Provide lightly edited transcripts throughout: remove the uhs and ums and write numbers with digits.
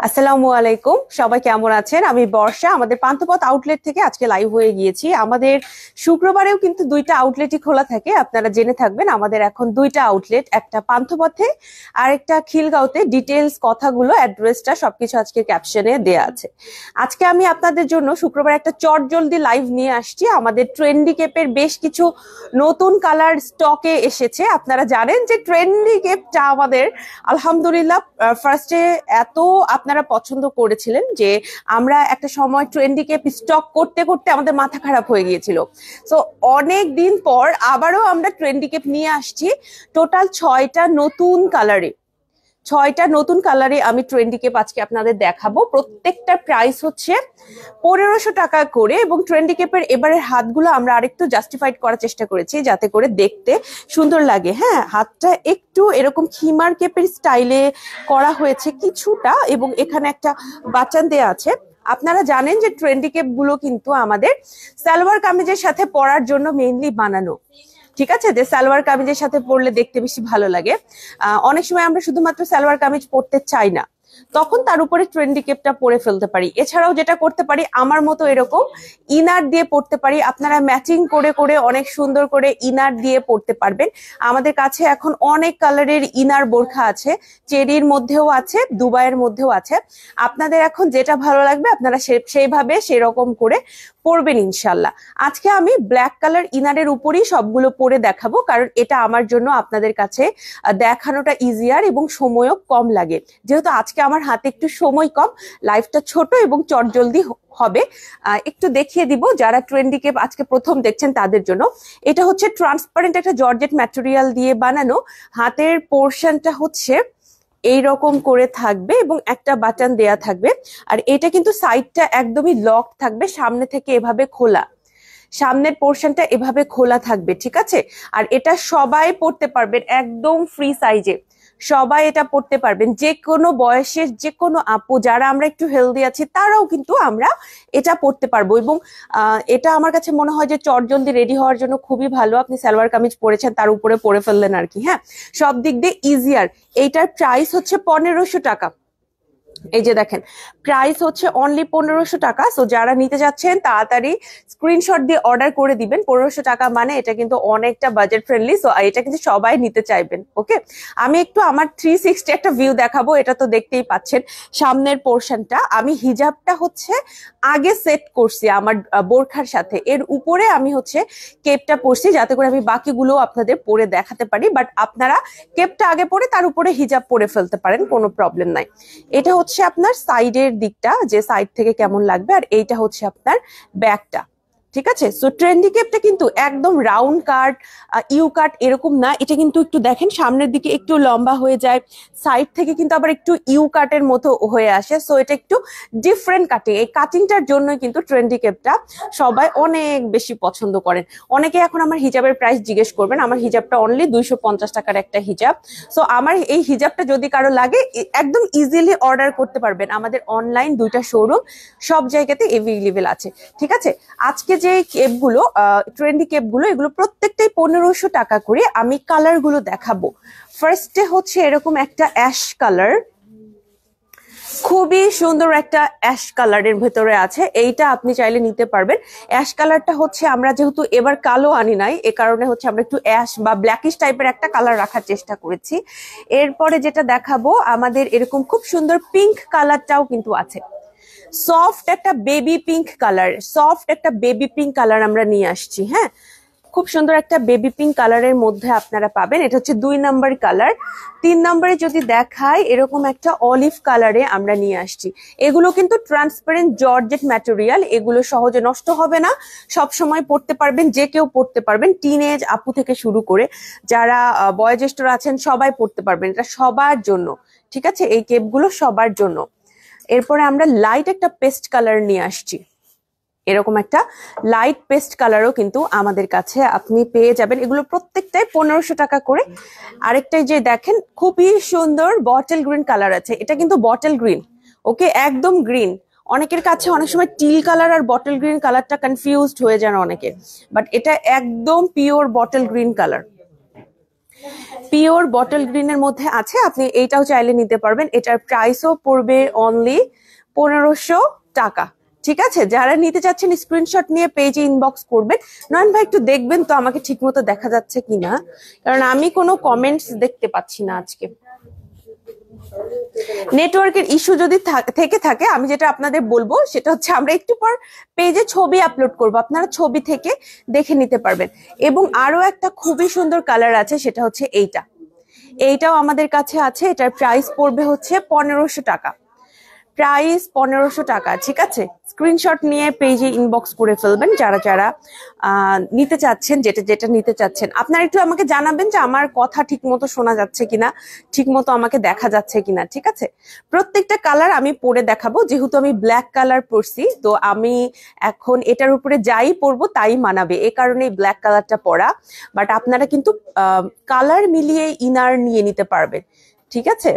আসসালামু আলাইকুম, সবাই কেমন আছেন? আমি বর্ষা, আমাদের পান্থপথ আউটলেট থেকে আজকে লাইভ হয়ে গিয়েছি। আমাদের শুক্রবারেও কিন্তু দুইটা আউটলেটই খোলা থাকে, আপনারা জেনে থাকবেন। আমাদের এখন দুইটা আউটলেট, একটা পান্থপথে আর একটা খিলগাঁওতে। ডিটেলস কথাগুলো, অ্যাড্রেসটা সবকিছু আজকে ক্যাপশনে দেয়া আছে। আজকে আমি আপনাদের জন্য শুক্রবার একটা চটজলদি লাইভ নিয়ে আসছি। আমাদের ট্রেন্ডি কেপের বেশ কিছু নতুন কালার স্টকে এসেছে। আপনারা জানেন যে ট্রেন্ডি কেপটা আমাদের আলহামদুলিল্লাহ ফার্স্টে এত আপনারা পছন্দ করেছিলেন যে আমরা একটা সময় ট্রেন্ডি কেপ স্টক করতে করতে আমাদের মাথা খারাপ হয়ে গিয়েছিল। সো অনেক দিন পর আবারও আমরা ট্রেন্ডি কেপ নিয়ে আসছি টোটাল 6টা নতুন কালারে আমি ট্রেন্ডি কেপ আজকে আপনাদের দেখাবো। প্রত্যেকটা প্রাইস হচ্ছে 1500 টাকা করে, এবং ট্রেন্ডি কেপের এবারের হাতগুলো আমরা আরেকটু জাস্টিফাইড করার চেষ্টা করেছি যাতে করে দেখতে সুন্দর লাগে। হ্যাঁ, হাতটা একটু এরকম খিমার কেপের স্টাইলে করা হয়েছে কিছুটা, এবং এখানে একটা বাটন দেয়া আছে। আপনারা জানেন যে ট্রেন্ডি কেপ গুলো কিন্তু আমাদের সালোয়ার কামিজের সাথে পরার জন্য মেইনলি বানানো। ঠিক আছে, যে সালোয়ার কামিজের সাথে পরলে দেখতে বেশি ভালো লাগে। অনেক সময় আমরা শুধুমাত্র সালোয়ার কামিজ পরতে চাই না, তখন তার উপরে ট্রেন্ডি কেপটা পরে ফেলতে পারি। এছাড়াও যেটা করতে পারি, আমার মতো এরকম ইনার দিয়ে পরতে পারি। আপনারা ম্যাচিং করে করে অনেক সুন্দর করে ইনার দিয়ে পরতে পারবেন। আমাদের কাছে এখন অনেক কালারের ইনার বোরখা আছে, চেরির মধ্যেও আছে, দুবাইয়ের মধ্যেও আছে। আপনাদের এখন যেটা ভালো লাগবে আপনারা সেইভাবে সেরকম করে পরবেন ইনশাল্লাহ। আজকে আমি ব্ল্যাক কালার ইনারের উপরই সবগুলো পরে দেখাবো, কারণ এটা আমার জন্য আপনাদের কাছে দেখানোটা ইজিয়ার এবং সময়ও কম লাগে। যেহেতু আজকে আমার হাতে একটু সময় কম, লাইফটা ছোট এবং চটজলদি হবে। একটু দেখিয়ে দিব যারা ট্রেন্ডি কেপ আজকে প্রথম দেখছেন তাদের জন্য। এটা হচ্ছে ট্রান্সপারেন্ট একটা জর্জেট ম্যাটেরিয়াল দিয়ে বানানো। হাতের পোর্শনটা হচ্ছে এইরকম করে থাকবে এবং একটা বাটন দেয়া থাকবে। আর এটা কিন্তু সাইডটা একদমই লক থাকবে, সামনে থেকে এভাবে খোলা, সামনের পোর্শনটা এভাবে খোলা থাকবে। ঠিক আছে, আর এটা সবাই পড়তে পারবেন, একদম ফ্রি সাইজে সবাই এটা পড়তে পারবেন। যে কোনো বয়সের যে কোনো আপু, যারা আমরা একটু হেলদি আছি তারাও কিন্তু আমরা এটা পড়তে পারবো। এবং এটা আমার কাছে মনে হয় যে চটজলদি রেডি হওয়ার জন্য খুবই ভালো। আপনি সালোয়ার কামিজ পরেছেন, তার উপরে পরে ফেললেন আর কি। হ্যাঁ, সব দিক দিয়ে ইজিয়ার। এইটার প্রাইস হচ্ছে 1500 টাকা। এই যে দেখেন, প্রাইস হচ্ছে অনলি 1500 টাকা। সো যারা নিতে যাচ্ছেন তাড়াতাড়ি স্ক্রিনশট দিয়ে অর্ডার করে দিবেন। 1500 টাকা মানে এটা কিন্তু অনেকটা বাজেট ফ্রেন্ডলি। সো এটা কিন্তু সবাই নিতে চাইবেন। ওকে, আমি একটু আমার 360 একটা ভিউ দেখাবো। এটা তো দেখতেই পাচ্ছেন সামনের পোর্শনটা। আমি হিজাবটা হচ্ছে আগে সেট করছি আমার বোরখার সাথে, এর উপরে আমি হচ্ছে কেপটা পরছি যাতে করে আমি বাকিগুলো আপনাদের পরে দেখাতে পারি। বাট আপনারা কেপটা আগে পরে তার উপরে হিজাব পরে ফেলতে পারেন, কোনো প্রবলেম নাই। এটা হচ্ছে আপনার সাইডের দিকটা, যে সাইড থেকে কেমন লাগবে, আর এইটা হচ্ছে আপনার ব্যাকটা। ঠিক আছে, সো ট্রেন্ডি কেপটা কিন্তু একদম রাউন্ড কাট, ইউ কাট এরকম না। এটা কিন্তু একটু দেখেন সামনের দিকে একটু লম্বা হয়ে যায়, সাইড থেকে কিন্তু আবার একটু ইউ কাটের মতো হয়ে আসে। সো এটা একটু ডিফারেন্ট কাটিং। এই কাটিংটার জন্য কিন্তু ট্রেন্ডি কেপটা সবাই অনেক বেশি পছন্দ করেন। অনেকে এখন আমার হিজাবের প্রাইস জিজ্ঞেস করবেন। আমার হিজাবটা অনলি 250 টাকার একটা হিজাব। সো আমার এই হিজাবটা যদি কারো লাগে একদম ইজিলি অর্ডার করতে পারবেন। আমাদের অনলাইন দুইটা শোরুম সব জায়গাতে এভেইলেবল আছে। ঠিক আছে, আজকে যে কেপগুলো ট্রেন্ডি কেপগুলো, এগুলো প্রত্যেকটাই 1500 টাকা করে। আমি কালার গুলো দেখাবো। ফার্স্টে হচ্ছে এরকম একটা অ্যাশ কালার, খুবই সুন্দর একটা অ্যাশ কালারের ভেতরে আছে। এইটা আপনি চাইলে নিতে পারবেন। অ্যাশ কালারটা হচ্ছে আমরা যেহেতু এবার কালো আনি নাই, এ কারণে হচ্ছে আমরা একটু অ্যাশ বা ব্ল্যাকিশ টাইপের একটা কালার রাখার চেষ্টা করেছি। এরপরে যেটা দেখাবো, আমাদের এরকম খুব সুন্দর পিঙ্ক কালারটাও কিন্তু আছে। সফট একটা বেবি পিঙ্ক কালার, সফট একটা বেবি পিঙ্ক কালার আমরা নিয়ে আসছি। হ্যাঁ, খুব সুন্দর একটা বেবি পিঙ্ক কালারের মধ্যে আপনারা পাবেন। এটা হচ্ছে 2 নাম্বার কালার। 3 নম্বরে যদি দেখাই, এরকম একটা অলিভ কালারে আমরা নিয়ে আসছি। এগুলো কিন্তু ট্রান্সপারেন্ট জর্জেট ম্যাটেরিয়াল, এগুলো সহজে নষ্ট হবে না, সব সময় পরতে পারবেন, যে কেউ পরতে পারবেন। টিনেজ আপু থেকে শুরু করে যারা বয়োজ্যেষ্ঠরা আছেন সবাই পরতে পারবেন, এটা সবার জন্য। ঠিক আছে, এই কেপগুলো সবার জন্য। এরপরে আমরা লাইট একটা পেস্ট কালার নিয়ে আসছি। এরকম একটা লাইট পেস্ট কালারও কিন্তু আমাদের কাছে আপনি পেয়ে যাবেন। এগুলো প্রত্যেকটাই 1500 টাকা করে। আরেকটাই যে দেখেন, খুবই সুন্দর বটল গ্রিন কালার আছে। এটা কিন্তু বটল গ্রিন, ওকে, একদম গ্রিন। অনেকের কাছে অনেক সময় টিল কালার আর বটল গ্রিন কালারটা কনফিউজড হয়ে যান অনেকের, বাট এটা একদম pure bottle green colour. Pure bottle গ্রিনের মধ্যে আছে, আপনি এইটাও চাইলে নিতে পারবেন। এটার প্রাইসও পড়বে অনলি 1500 টাকা। ঠিক আছে, যারা নিতে চাচ্ছেন স্ক্রিনশট নিয়ে পেজে ইনবক্স করবেন। নয়ন ভাই একটু দেখবেন তো আমাকে ঠিক মতো দেখা যাচ্ছে কিনা, কারণ আমি কোনো কমেন্টস দেখতে পাচ্ছি না আজকে। নেটওয়ার্কের ইস্যু যদি থেকে থাকে, আমি যেটা আপনাদের বলবো সেটা হচ্ছে আমরা একটু পর পেজে ছবি আপলোড করব, আপনারা ছবি থেকে দেখে নিতে পারবেন। এবং আরো একটা খুবই সুন্দর কালার আছে, সেটা হচ্ছে এইটাও আমাদের কাছে আছে। এটার প্রাইস পড়বে হচ্ছে 1500 টাকা। প্রাইস 1500 টাকা। ঠিক আছে, স্ক্রিনশট নিয়ে পেজে ইনবক্স করে ফেলবেন যারা যারা নিতে চাচ্ছেন, যেটা যেটা নিতে চাচ্ছেন। আপনারা একটু আমাকে জানাবেন যে আমার কথা ঠিক মতো শোনা যাচ্ছে কিনা, ঠিক মতো আমাকে দেখা যাচ্ছে কিনা। ঠিক আছে, প্রত্যেকটা কালার আমি পরে দেখাবো। যেহেতু আমি ব্ল্যাক কালার পরছি, তো আমি এখন এটার উপরে যাই পরবো তাই মানাবে, এ কারণে ব্ল্যাক কালারটা পরা। বাট আপনারা কিন্তু কালার মিলিয়ে ইনার নিয়ে নিতে পারবেন। ঠিক আছে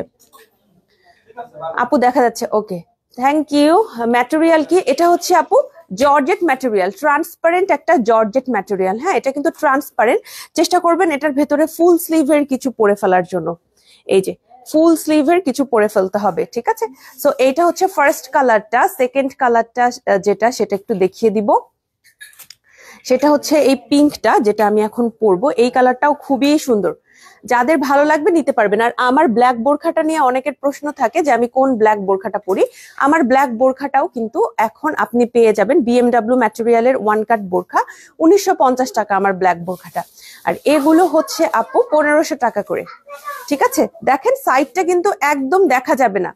আপু, দেখা যাচ্ছে, ওকে, থ্যাংক ইউ। ম্যাটেরিয়াল কি? এটা হচ্ছে আপু জর্জেট ম্যাটেরিয়াল, ট্রান্সপারেন্ট একটা জর্জেট ম্যাটেরিয়াল। হ্যাঁ, এটা কিন্তু ট্রান্সপারেন্ট। চেষ্টা করবেন এটার ভেতরে ফুল স্লিভের কিছু পরে ফেলার জন্য। এই যে ফুল স্লিভের কিছু পরে ফেলতে হবে। ঠিক আছে, সো এটা হচ্ছে ফার্স্ট কালারটা। সেকেন্ড কালারটা যেটা, সেটা একটু দেখিয়ে দিব। সেটা হচ্ছে এই পিঙ্কটা, যেটা আমি এখন পরবো। এই কালারটাও খুবই সুন্দর, যাদের ভালো লাগবে নিতে পারবেন। আর আমার ব্ল্যাক বোরখাটা নিয়ে অনেকের প্রশ্ন থাকে যে আমি কোন ব্ল্যাক বোরখাটা পরি। আমার ব্ল্যাক বোরখাটাও কিন্তু এখন আপনি পেয়ে যাবেন। বিএমডাব্লিউ ম্যাটেরিয়ালের ওয়ান কাট বোরখা, 1950 টাকা আমার ব্ল্যাক বোরখাটা। আর এগুলো হচ্ছে আপু 1500 টাকা করে। ঠিক আছে, দেখেন সাইডটা কিন্তু একদম দেখা যাবে না,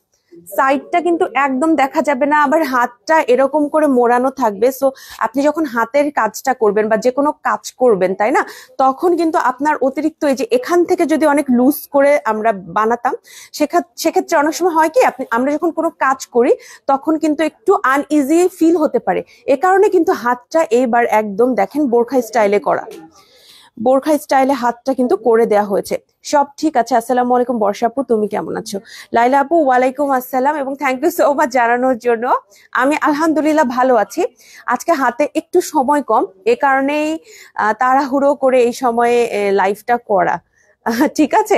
সাইডটা কিন্তু একদম দেখা যাবে না। আবার হাতটা এরকম করে মোড়ানো থাকবে। সো আপনি যখন হাতের কাজটা করবেন বা যে কোনো কাজ করবেন, তাই না, তখন কিন্তু আপনার অতিরিক্ত এই যে এখান থেকে যদি অনেক লুজ করে আমরা বানাতাম, সেক্ষেত্রে অনেক সময় হয় কি, আমরা যখন কোনো কাজ করি তখন কিন্তু একটু আনইজি ফিল হতে পারে। এ কারণে কিন্তু হাতটা এইবার একদম দেখেন বোরখা স্টাইলে করা, বোরখা স্টাইলে হাতটা কিন্তু করে দেয়া হয়েছে। সব ঠিক আছে। আসসালামু আলাইকুম বর্ষা আপু, তুমি কেমন আছো? লাইলা আপু, ওয়ালাইকুম আসসালাম, এবং থ্যাংক ইউ সো মাচ জানানোর জন্য। আমি আলহামদুলিল্লাহ ভালো আছি। আজকে হাতে একটু সময় কম, এ কারণেই তাড়াহুড়ো করে এই সময়ে লাইভটা করা। ঠিক আছে,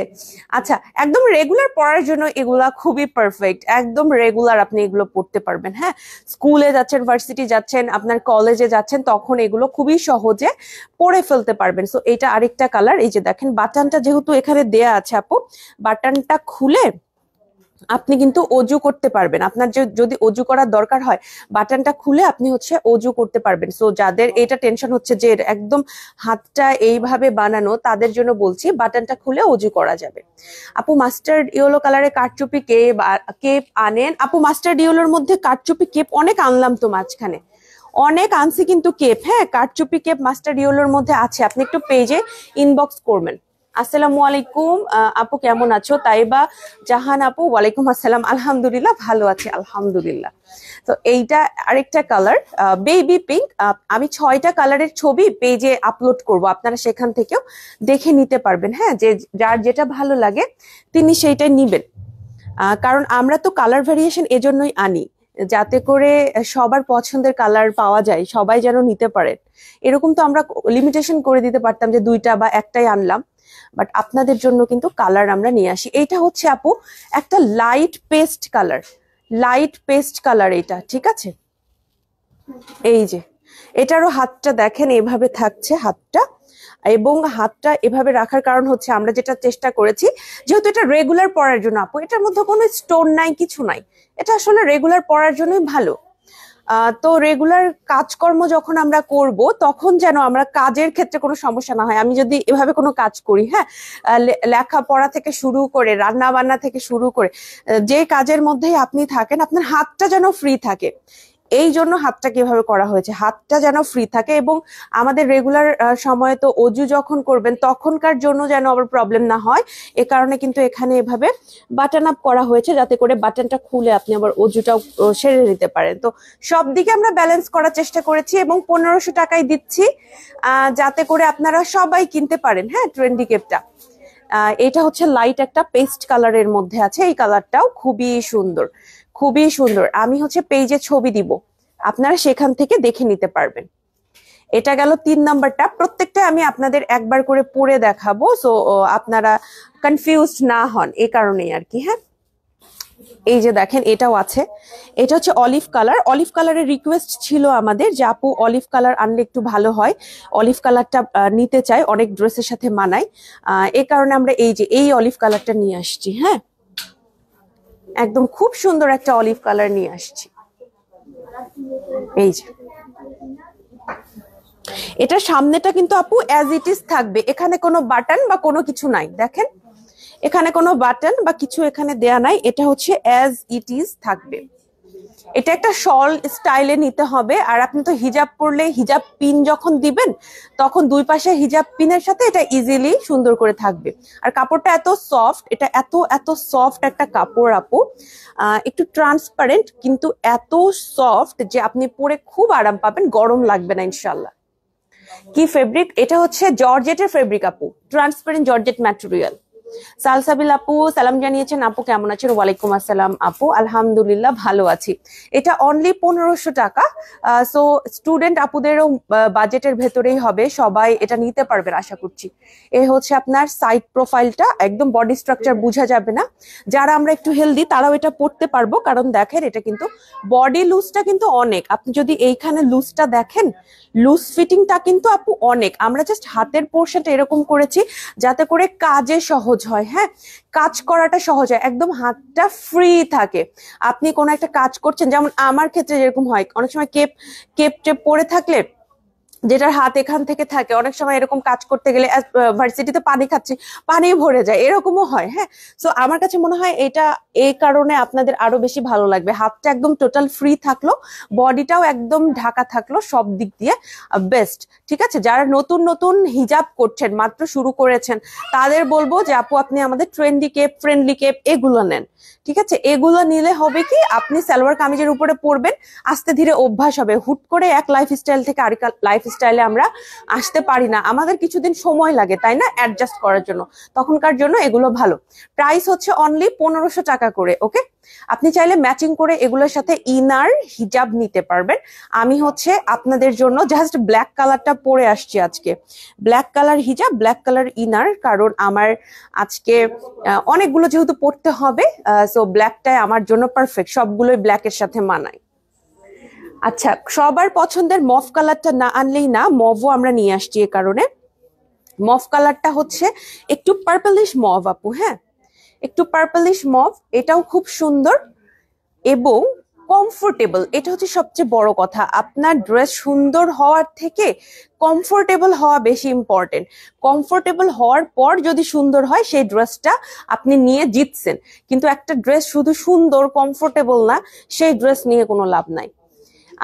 আচ্ছা, একদম রেগুলার পড়ার জন্য এগুলা খুবই পারফেক্ট। একদম রেগুলার আপনি এগুলো পড়তে পারবেন। হ্যাঁ, স্কুলে যাচ্ছেন, ভার্সিটি যাচ্ছেন, আপনার কলেজে যাচ্ছেন, তখন এগুলো খুবই সহজে পরে ফেলতে পারবেন। সো এটা আরেকটা কালার। এই যে দেখেন বাটনটা যেহেতু এখানে দেয়া আছে আপু, বাটনটা খুলে আপনি কিন্তু অজু করতে পারবেন। আপনার যদি অজু করার দরকার হয়, বাটনটা খুলে আপনি হচ্ছে অজু করতে পারবেন। সো যাদের এটা টেনশন হচ্ছে যে একদম হাতটা এইভাবে বানানো, তাদের জন্য বলছি বাটনটা খুলে অজু করা যাবে। আপু, মাস্টার্ড ইয়েলো কালারের কারচুপি কেপ আনেন? আপু, মাস্টার্ড ইয়েলোর মধ্যে কারচুপি কেপ অনেক আনলাম তো মাঝখানে, অনেক আনছি কিন্তু কেপ। হ্যাঁ, কারচুপি কেপ মাস্টার্ড ইয়েলোর মধ্যে আছে, আপনি একটু পেজে ইনবক্স করবেন। আসসালামু আলাইকুম আপু, কেমন আছো? তাইবা জাহান আপু, ওয়ালাইকুম আসসালাম, আলহামদুলিল্লাহ ভালো আছি, আলহামদুলিল্লাহ। তো এইটা আরেকটা কালার, বেবি পিঙ্ক। আমি 6টা কালারের ছবি পেজে আপলোড করব, আপনারা সেখান থেকেও দেখে নিতে পারবেন। হ্যাঁ, যে যার যেটা ভালো লাগে তিনি সেইটাই নিবেন। কারণ আমরা তো কালার ভ্যারিয়েশন এজন্যই আনি, যাতে করে সবার পছন্দের কালার পাওয়া যায়, সবাই যেন নিতে পারে। এরকম তো আমরা লিমিটেশন করে দিতে পারতাম যে 2টা বা একটাই আনলাম, বাট আপনাদের জন্য কিন্তু কালার আমরা নিয়ে আসি। এইটা হচ্ছে আপু একটা light paste colour, light paste colour এটা। ঠিক আছে, এই যে এটারও হাতটা দেখেন এভাবে থাকছে হাতটা, এবং হাতটা এভাবে রাখার কারণ হচ্ছে আমরা যেটা চেষ্টা করেছি, যেহেতু এটা রেগুলার পরার জন্য আপু, এটার মধ্যে কোনো স্টোন নাই, কিছু নাই, এটা আসলে রেগুলার পরার জন্যই ভালো। তো রেগুলার কাজকর্ম যখন আমরা করব, তখন যেন আমরা কাজের ক্ষেত্রে কোনো সমস্যা না হয়। আমি যদি এভাবে কোনো কাজ করি, হ্যাঁ, লেখাপড়া থেকে শুরু করে রান্না বান্না থেকে শুরু করে যে কাজের মধ্যেই আপনি থাকেন, আপনার হাতটা যেন ফ্রি থাকে। এই জন্য হাতটা কিভাবে করা হয়েছে, হাতটা যেন ফ্রি থাকে। এবং আমাদের রেগুলার সময়ে তো অজু যখন করবেন তখনকার জন্য যেন আবার প্রবলেম না হয়, এ কারণে কিন্তু এখানে এভাবে বাটন আপ করা হয়েছে, যাতে করে বাটনটা খুলে আপনি আবার অজুটাও সেরে নিতে পারেন। তো সব দিকে আমরা ব্যালেন্স করার চেষ্টা করেছি, এবং 1500 টাকায় দিচ্ছি, যাতে করে আপনারা সবাই কিনতে পারেন। হ্যাঁ, ট্রেন্ডি কেপটা এটা হচ্ছে লাইট একটা পেস্ট কালারের মধ্যে আছে। এই কালারটাও খুবই সুন্দর, খুবই সুন্দর। আমি হচ্ছে পেজে ছবি দিব, আপনারা সেখান থেকে দেখে নিতে পারবেন। এটা গেল 3 নাম্বারটা। প্রত্যেকটা আমি আপনাদের একবার করে পরে দেখাবো, সো আপনারা কনফিউজড না হন, এই কারণেই আর কি। হ্যাঁ, এই যে দেখেন এটাও আছে, এটা হচ্ছে অলিভ কালার। অলিভ কালারের রিকোয়েস্ট ছিল আমাদের যে আপু অলিভ কালার আনলে একটু ভালো হয়, অলিভ কালারটা নিতে চাই, অনেক ড্রেসের সাথে মানায়। এই কারণে আমরা এই অলিভ কালারটা নিয়ে আসছি। হ্যাঁ, একদম খুব সুন্দর একটা অলিভ কালার নিয়ে আসছি। এই যে এটা সামনেটা কিন্তু আপু অ্যাজ ইট ইজ থাকবে, এখানে কোনো বাটন বা কোনো কিছু নাই। দেখেন এখানে কোনো বাটন বা কিছু এখানে দেয়া নাই, এটা হচ্ছে অ্যাজ ইট ইজ থাকবে। এটা একটা শল স্টাইলে নিতে হবে। আর আপনি তো হিজাব পরলে হিজাব পিন যখন দিবেন তখন দুই পাশে হিজাব পিনের সাথে এটা ইজিলি সুন্দর করে থাকবে। আর কাপড়টা এত সফট, এটা এত এত সফট একটা কাপড় আপু, একটু ট্রান্সপারেন্ট কিন্তু এত সফট যে আপনি পরে খুব আরাম পাবেন, গরম লাগবে না ইনশাল্লাহ। কি ফেব্রিক? এটা হচ্ছে জর্জেটের ফেব্রিক আপু, ট্রান্সপারেন্ট জর্জেট ম্যাটেরিয়াল। সালসাবিল আপু সালাম জানিয়েছেন, আপু কেমন আছেন? ওয়ালাইকুম আসসালাম আপু, আলহামদুলিল্লাহ ভালো আছি। এটা অনলি 1500 টাকা। সো স্টুডেন্ট আপুদেরও বাজেটের ভেতরেই হবে, সবাই এটা নিতে পারবেন আশা করছি। এ হচ্ছে আপনার সাইড প্রোফাইলটা, একদম বডি স্ট্রাকচার বোঝা যাবে না। যারা আমরা একটু হেলদি তারাও এটা পরতে পারবো, কারণ দেখেন এটা কিন্তু বডি লুজটা কিন্তু অনেক। আপনি যদি এইখানে লুজটা দেখেন, লুজ ফিটিংটা কিন্তু আপু অনেক। আমরা জাস্ট হাতের পোর্শনটা এরকম করেছি যাতে করে কাজে সহজ হয়। হ্যাঁ, কাজ করাটা সহজ হয়, একদম হাতটা ফ্রি থাকে। আপনি কোনো একটা কাজ করছেন, যেমন আমার ক্ষেত্রে যেরকম হয়, অনেক সময় কেপ কেপ টেপ পরে থাকলে যেটার হাত এখান থেকে থাকে, অনেক সময় এরকম কাজ করতে গেলে ভার্সিটিতে পানি খাচ্ছি, পানি ভরে যায়, এরকমও হয়। হ্যাঁ, সো আমার কাছে মনে হয় এটা এই কারণে আপনাদের আরো বেশি ভালো লাগবে। হাতটা একদম টোটাল ফ্রি থাকলো, বডিটাও একদম ঢাকা থাকলো, সব দিক দিয়ে বেস্ট। ঠিক আছে, যারা নতুন নতুন হিজাব করছেন, মাত্র শুরু করেছেন, তাদের বলবো যে আপু আপনি আমাদের ট্রেন্ডি কেপ, ফ্রেন্ডলি কেপ এগুলো নেন। ঠিক আছে, এগুলো নিলে হবে কি, আপনি সালোয়ার কামিজের উপরে পরবেন, আস্তে ধীরে অভ্যাস হবে। হুট করে এক লাইফস্টাইল থেকে আরেক লাইফস্টাইলে আমরা আসতে পারি না, আমাদের কিছুদিন সময় লাগে, তাই না, অ্যাডজাস্ট করার জন্য। তখনকার জন্য এগুলো ভালো। প্রাইস হচ্ছে অনলি 1500 টাকা করে। ওকে, আপনি চাইলে ম্যাচিং করে এগুলোর সাথে ইনার হিজাব নিতে পারবেন। আমি হচ্ছে আপনাদের জন্য জাস্ট ব্ল্যাক কালারটা পরে আসছি আজকে, ব্ল্যাক কালার হিজাব, ব্ল্যাক কালার ইনার, কারণ আমার আজকে অনেকগুলো যেহেতু পড়তে হবে, সো ব্ল্যাকটাই আমার জন্য পারফেক্ট, সবগুলোই ব্ল্যাকের সাথে মানায়। আচ্ছা, সবার পছন্দের মফ কালারটা না আনলেই না, মভও আমরা নিয়ে আসছি। এ কারণে মফ কালারটা হচ্ছে একটু পার্পলিশ মভ আপু। হ্যাঁ, একটু পার্পলিশ মভ, এটাও খুব সুন্দর এবং কমফোর্টেবল। এটা হচ্ছে সবচেয়ে বড় কথা, আপনার ড্রেস সুন্দর হওয়ার থেকে কমফোর্টেবল হওয়া বেশি ইম্পর্টেন্ট। কমফোর্টেবল হওয়ার পর যদি সুন্দর হয়, সেই ড্রেসটা আপনি নিয়ে জিতছেন। কিন্তু একটা ড্রেস শুধু সুন্দর কমফোর্টেবল না, সেই ড্রেস নিয়ে কোনো লাভ নাই।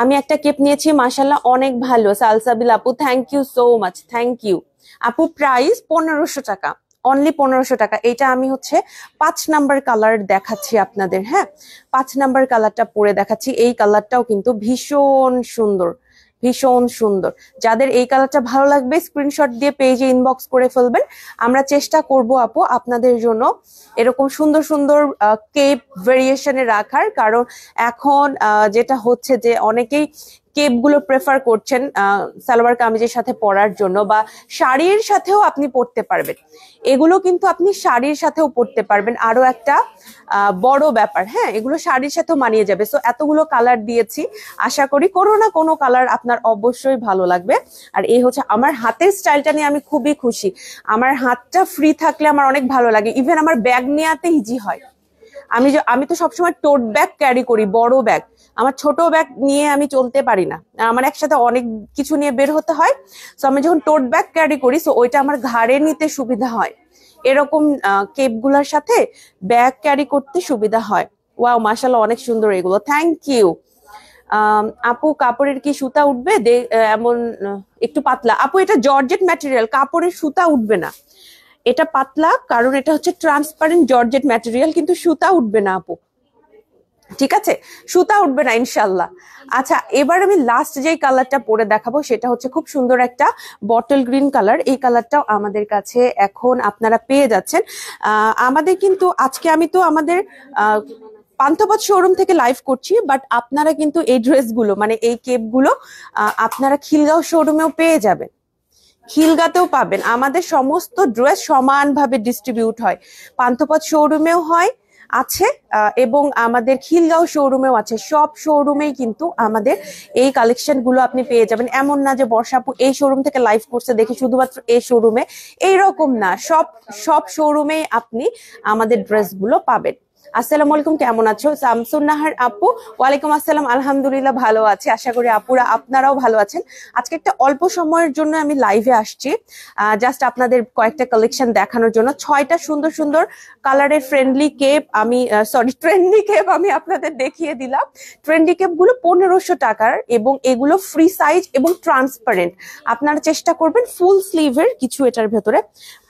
আমি একটা কেপ নিয়েছি, মাশাল্লাহ অনেক ভালো। সালসাবিল আপু thank you so much, thank you আপু। প্রাইস 1500 টাকা, অনলি 1500 টাকা। এটা আমি হচ্ছে 5 নাম্বার কালার দেখাচ্ছি আপনাদের। হ্যাঁ, 5 নাম্বার কালারটা পরে দেখাচ্ছি। এই কালারটাও কিন্তু ভীষণ সুন্দর, ভীষণ সুন্দর। যাদের এই কালারটা ভালো লাগবে স্ক্রিনশট দিয়ে পেজে ইনবক্স করে ফেলবেন। আমরা চেষ্টা করব আপু আপনাদের জন্য এরকম সুন্দর সুন্দর কেপ ভেরিয়েশনে রাখার, কারণ এখন যেটা হচ্ছে যে অনেকেই কেপ গুলো প্রেফার করছেন সালোয়ার কামিজের সাথে পরার জন্য, বা শাড়ির সাথেও আপনি পরতে পারবেন। এগুলো কিন্তু আপনি শাড়ির সাথেও পরতে পারবেন, আরো একটা বড় ব্যাপার। হ্যাঁ, এগুলো শাড়ির সাথেও মানিয়ে যাবে। সো এতগুলো কালার দিয়েছি, আশা করি কোনো না কোনো কালার আপনার অবশ্যই ভালো লাগবে। আর এই হচ্ছে আমার হাতের স্টাইলটা নিয়ে আমি খুবই খুশি। আমার হাতটা ফ্রি থাকলে আমার অনেক ভালো লাগে, ইভেন আমার ব্যাগ নেওয়াতে ইজি হয়। আমি তো সবসময় টোট ব্যাগ ক্যারি করি, বড় ব্যাগ। আমার ছোট ব্যাগ নিয়ে আমি চলতে পারি না, আমার একসাথে অনেক কিছু নিয়ে বের হতে হয়। সো আমি যখন টোট ব্যাগ ক্যারি করি, সো ওইটা আমার ঘাড়ে নিতে সুবিধা হয়। এরকম কেপ গুলার সাথে ব্যাগ ক্যারি করতে সুবিধা হয়। ওয়াও, মাশাআল্লাহ অনেক সুন্দর এগুলো, থ্যাংক ইউ। আপু কাপড়ের কি সুতা উঠবে? এমন একটু পাতলা আপু, এটা জর্জেট ম্যাটেরিয়াল, কাপড়ের সুতা উঠবে না। এটা পাতলা, কারণ এটা হচ্ছে ট্রান্সপারেন্ট জর্জেট ম্যাটেরিয়াল, কিন্তু সুতা উঠবে না আপু। ঠিক আছে, সুতা উঠবে না ইনশাল্লাহ। আচ্ছা, এবার আমি লাস্ট যেই কালারটা পরে দেখাবো সেটা হচ্ছে খুব সুন্দর একটা বটল গ্রিন কালার। এই কালারটাও আমাদের কাছে এখন আপনারা পেয়ে যাচ্ছেন। আমাদের কিন্তু আজকে আমি তো আমাদের পান্থপথ শোরুম থেকে লাইভ করছি, বাট আপনারা কিন্তু এই ড্রেসগুলো মানে এই কেপগুলো আপনারা খিলগাঁও শোরুমেও পেয়ে যাবেন, খিলগাতেও পাবেন। আমাদের সমস্ত ড্রেস সমানভাবে ডিস্ট্রিবিউট হয়, পান্থপথ শোরুমেও হয় আছে এবং আমাদের খিলগাঁও শোরুমেও আছে। সব শোরুমেই কিন্তু আমাদের এই কালেকশন গুলো আপনি পেয়ে যাবেন। এমন না যে বর্ষাপু এই শোরুম থেকে লাইভ করছে দেখি শুধুমাত্র এই শোরুমে, এইরকম না, সব সব শোরুমেই আপনি আমাদের ড্রেসগুলো পাবেন। আসসালামু আলাইকুম, কেমন আছো শামসুন নাহার আপু? ওয়ালাইকুম আসসালাম, আলহামদুলিল্লাহ ভালো আছি, আশা করি আপুরা আপনারাও ভালো আছেন। আজকে একটা অল্প সময়ের জন্য আমি লাইভে আসছি, জাস্ট আপনাদের কয়েকটা কালেকশন দেখানোর জন্য। 6টা সুন্দর সুন্দর কালারের ফ্রেন্ডলি কেপ আমি ট্রেন্ডি কেপ আমি আপনাদের দেখিয়ে দিলাম। ট্রেন্ডি কেপ গুলো 1500 টাকার এবং এগুলো ফ্রি সাইজ এবং ট্রান্সপারেন্ট। আপনারা চেষ্টা করবেন ফুল স্লিভের কিছু এটার ভেতরে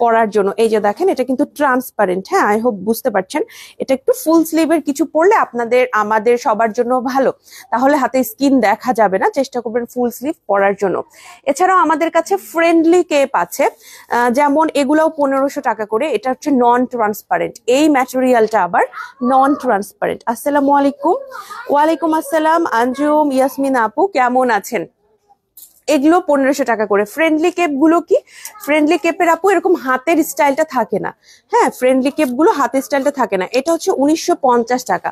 পরার জন্য। এই যে দেখেন, এটা কিন্তু ট্রান্সপারেন্ট, হ্যাঁ আই হোপ বুঝতে পারছেন। এটা একটু ফুল স্লিভের কিছু পরলে আপনাদের আমাদের সবার জন্য ভালো, তাহলে হাতে স্কিন দেখা যাবে না, চেষ্টা করবেন ফুল স্লিভ পরার জন্য। এছাড়াও আমাদের কাছে ফ্রেন্ডলি কেপ আছে, যেমন এগুলাও 1500 টাকা করে। এটা হচ্ছে নন ট্রান্সপারেন্ট, এই ম্যাটেরিয়ালটা আবার নন ট্রান্সপারেন্ট। আসসালামু আলাইকুম। ওয়ালাইকুম আসসালাম আঞ্জুম ইয়াসমিন আপু, কেমন আছেন? এগুলো 1500 টাকা করে। ফ্রেন্ডলি কেপ গুলো কি, ফ্রেন্ডলি কেপের আপু এরকম হাতের স্টাইলটা থাকে না, হ্যাঁ ফ্রেন্ডলি কেপ গুলো হাতের স্টাইলটা থাকে না। এটা হচ্ছে 1950 টাকা।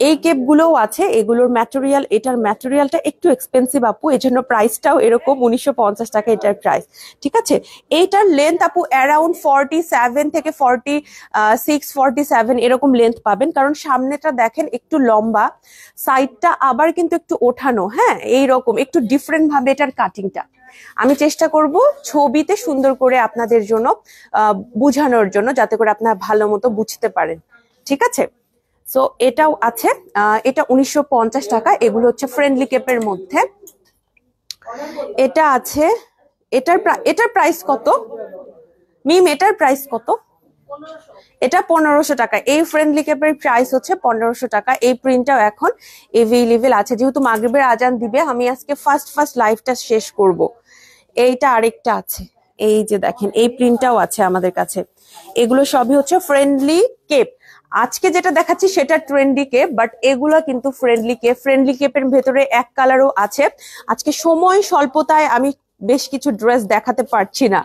এই কেপ গুলোও আছে, এগুলোর ম্যাটেরিয়াল, এটার ম্যাটেরিয়ালটা একটু এক্সপেন্সিভ আপু, এজন্য প্রাইসটাও এরকম 1950 টাকা এটার প্রাইস, ঠিক আছে। এইটার লেন্থ আপু অ্যারাউন্ড 47 থেকে 46 47 এরকম লেন্থ পাবেন, কারণ সামনেটা দেখেন একটু লম্বা, সাইডটা আবার কিন্তু একটু ওঠানো, হ্যাঁ এইরকম একটু ডিফারেন্ট ভাবে এটার কাটিংটা। আমি চেষ্টা করব ছবিতে সুন্দর করে আপনাদের জন্য বোঝানোর জন্য, যাতে করে আপনারা ভালো মতো বুঝতে পারেন, ঠিক আছে। সো এটাও আছে, এটা 1950 টাকা। এগুলো হচ্ছে ফ্রেন্ডলি কেপের মধ্যে। এটা আছে, এটার প্রাইস কত মিম? এটার প্রাইস কত? এটা 1500 টাকা। এই ফ্রেন্ডলি কেপের প্রাইস হচ্ছে 1500 টাকা। এই প্রিন্টটাও এখন এভেইলেবল আছে, যেহেতু মাগরিবের আজান দিবে আমি আজকে ফার্স্ট লাইভটা শেষ করব। এইটা আরেকটা আছে, এই যে দেখেন এই প্রিন্টটাও আছে আমাদের কাছে। এগুলো সবই হচ্ছে ফ্রেন্ডলি কেপ। আজকে যেটা দেখাচ্ছি সেটা ট্রেন্ডি কেপ, বাট এগুলো কিন্তু ফ্রেন্ডলি কেপ। ফ্রেন্ডলি কেপের ভেতরে এক কালারও আছে। আজকে সময় স্বল্পতায় আমি বেশ কিছু ড্রেস দেখাতে পারছি না।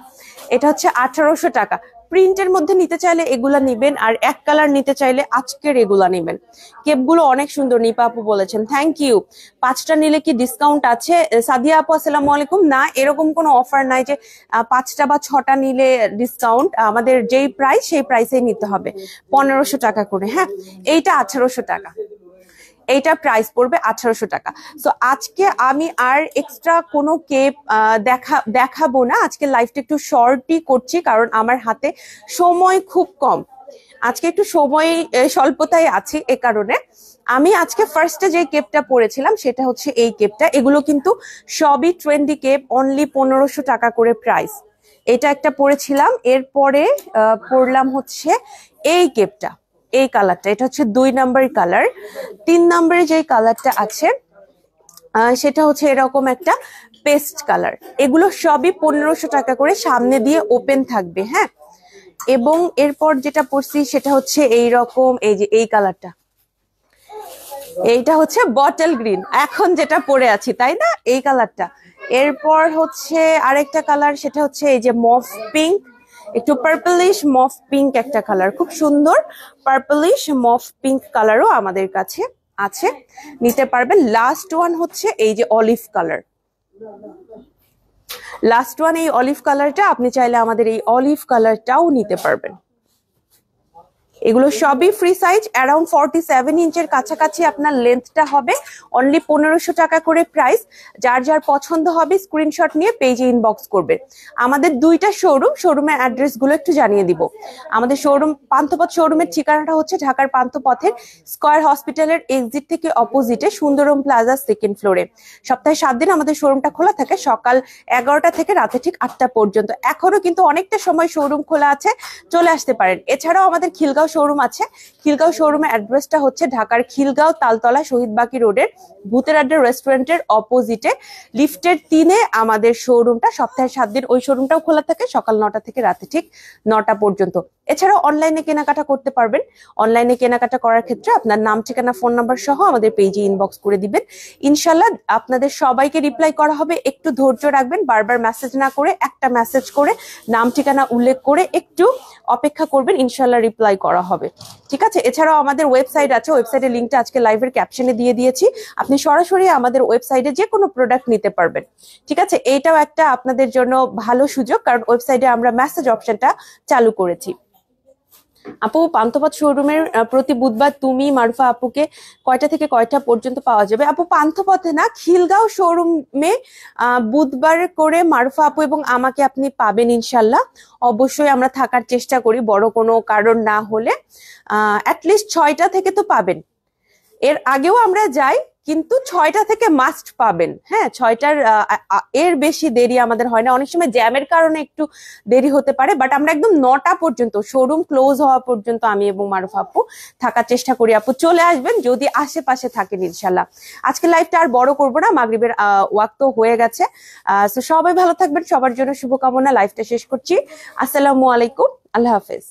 এটা হচ্ছে 1800 টাকা। প্রিন্টের মধ্যে নিতে চাইলে এগুলা নিবেন, আর এক কালার নিতে চাইলে আজকের এগুলা নিবেন। কেপগুলো অনেক সুন্দর, নিপা আপু বলেছেন, থ্যাংক ইউ। 5টা নিলে কি ডিসকাউন্ট আছে? সাদিয়া আপু আসসালামু আলাইকুম। না, এরকম কোনো অফার নাই যে 5টা বা 6টা নিলে ডিসকাউন্ট। আমাদের যেই প্রাইস সেই প্রাইসেই নিতে হবে, 1500 টাকা করে। হ্যাঁ, এইটা 1800 টাকা, এইটা প্রাইস পড়বে 1800 টাকা। সো আজকে আমি আর এক্সট্রা কোনো কেপ দেখাবো না। আজকে লাইভটা একটু শর্টই করছি, কারণ আমার হাতে সময় খুব কম, আজকে একটু সময় স্বল্পতায় আছি। এ কারণে আমি আজকে ফার্স্টে যে কেপটা পরেছিলাম সেটা হচ্ছে এই কেপটা। এগুলো কিন্তু সবই ট্রেন্ডি কেপ, অনলি 1500 টাকা করে প্রাইস। এটা একটা পরেছিলাম, এরপরে পরলাম হচ্ছে এই কেপটা, এই কালারটা। এটা হচ্ছে 2 নাম্বার কালার। 3 নাম্বারে যে কালারটা আছে সেটা হচ্ছে এরকম একটা পেস্ট কালার। এগুলো সবই 1500 টাকা করে, সামনে দিয়ে ওপেন থাকবে, হ্যাঁ। এবং এরপর যেটা পরছি সেটা হচ্ছে এই রকম, এই যে এই কালারটা, এইটা হচ্ছে বটল গ্রিন, এখন যেটা পরে আছি তাই না, এই কালারটা। এরপর হচ্ছে আরেকটা কালার, সেটা হচ্ছে এই যে মফ পিঙ্ক, একটু পার্পলিশ মফ পিঙ্ক একটা কালার, খুব সুন্দর পার্পলিশ মফ পিঙ্ক কালারও আমাদের কাছে আছে, নিতে পারবেন। লাস্ট ওয়ান হচ্ছে এই যে অলিভ কালার, লাস্ট ওয়ান এই অলিভ কালারটা, আপনি চাইলে আমাদের এই অলিভ কালারটাও নিতে পারবেন। এগুলো সবই ফ্রি সাইজ, অ্যারাউন্ড 47 ইঞ্চের কাছাকাছি আপনার লেন্থটা হবে। অনলি 1500 টাকা করে প্রাইস। যার যার পছন্দ হবে স্ক্রিনশট নিয়ে পেজে ইনবক্স করবে। আমাদের 2টা শোরুম, শোরুমের অ্যাড্রেস গুলো একটু জানিয়ে দিব। আমাদের শোরুম পান্থপথ শোরুমের ঠিকানাটা হচ্ছে ঢাকার পান্থপথের স্কয়ার হসপিটালের এক্সিট থেকে অপোজিটে সুন্দরম প্লাজা 2nd ফ্লোরে। সপ্তাহে 7 দিন আমাদের শোরুমটা খোলা থাকে, সকাল 11টা থেকে রাতে ঠিক 8টা পর্যন্ত। এখনো কিন্তু অনেকটা সময় শোরুম খোলা আছে, চলে আসতে পারেন। এছাড়াও আমাদের খিলগাঁও শোরুম আছে। খিলগাঁও শোরুমের অ্যাড্রেসটা হচ্ছে ঢাকার খিলগাঁও তালতলা শহীদবাকি রোডের ভূতের আড্ডা রেস্টুরেন্টের অপোজিটে লিফটের 3-এ আমাদের শোরুমটা। সপ্তাহে 7 দিন ওই শোরুমটাও খোলা থাকে, সকাল 9টা থেকে রাতে ঠিক 9টা পর্যন্ত। এছাড়াও অনলাইনে কেনাকাটা করতে পারবেন। অনলাইনে কেনাকাটা করার ক্ষেত্রে আপনার নাম, ঠিকানা, ফোন নাম্বার সহ আমাদের পেজে ইনবক্স করে দিবেন। ইনশাল্লাহ আপনাদের সবাইকে রিপ্লাই করা হবে। একটু ধৈর্য রাখবেন, বারবার মেসেজ না করে একটা মেসেজ করে নাম ঠিকানা উল্লেখ করে একটু অপেক্ষা করবেন, ইনশাল্লাহ রিপ্লাই করা হবে। ঠিক আছে? এছাড়াও আমাদের ওয়েবসাইট আছে, ওয়েবসাইটের লিঙ্কটা আজকে লাইভের ক্যাপশনে দিয়ে দিয়েছি। আপনি সরাসরি আমাদের ওয়েবসাইটে যে কোনো প্রোডাক্ট নিতে পারবেন। ঠিক আছে? এইটাও একটা আপনাদের জন্য ভালো সুযোগ, কারণ ওয়েবসাইটে আমরা মেসেজ অপশনটা চালু করেছি। আপু, পান্থপথ শোরুমের প্রতি বুধবার তুমি মারুফা আপুকে কয়টা থেকে কয়টা পর্যন্ত পাওয়া যাবে? আপু, পান্থপথে না, খিলগাঁও শোরুমে বুধবার করে মারুফা আপু এবং আমাকে আপনি পাবেন ইনশাল্লাহ। অবশ্যই আমরা থাকার চেষ্টা করি, বড় কোনো কারণ না হলে অ্যাটলিস্ট 6টা থেকে তো পাবেন। এর আগেও আমরা যাই, কিন্তু 6টা থেকে মাস্ট পাবেন। হ্যাঁ, 6টার এর বেশি দেরি আমাদের হয় না। অনেক সময় জ্যামের কারণে একটু দেরি হতে পারে, বাট আমরা একদম 9টা পর্যন্ত, শোরুম ক্লোজ হওয়া পর্যন্ত আমি এবং মারুফা আপু থাকার চেষ্টা করি। আপু চলে আসবেন যদি আশেপাশে থাকেন ইনশাল্লাহ। আজকে লাইভটা আর বড় করবো না, মাগরিবের ওয়াক্ত হয়ে গেছে। তো সবাই ভালো থাকবেন, সবার জন্য শুভকামনা। লাইভটা শেষ করছি। আসসালামু আলাইকুম, আল্লাহ হাফেজ।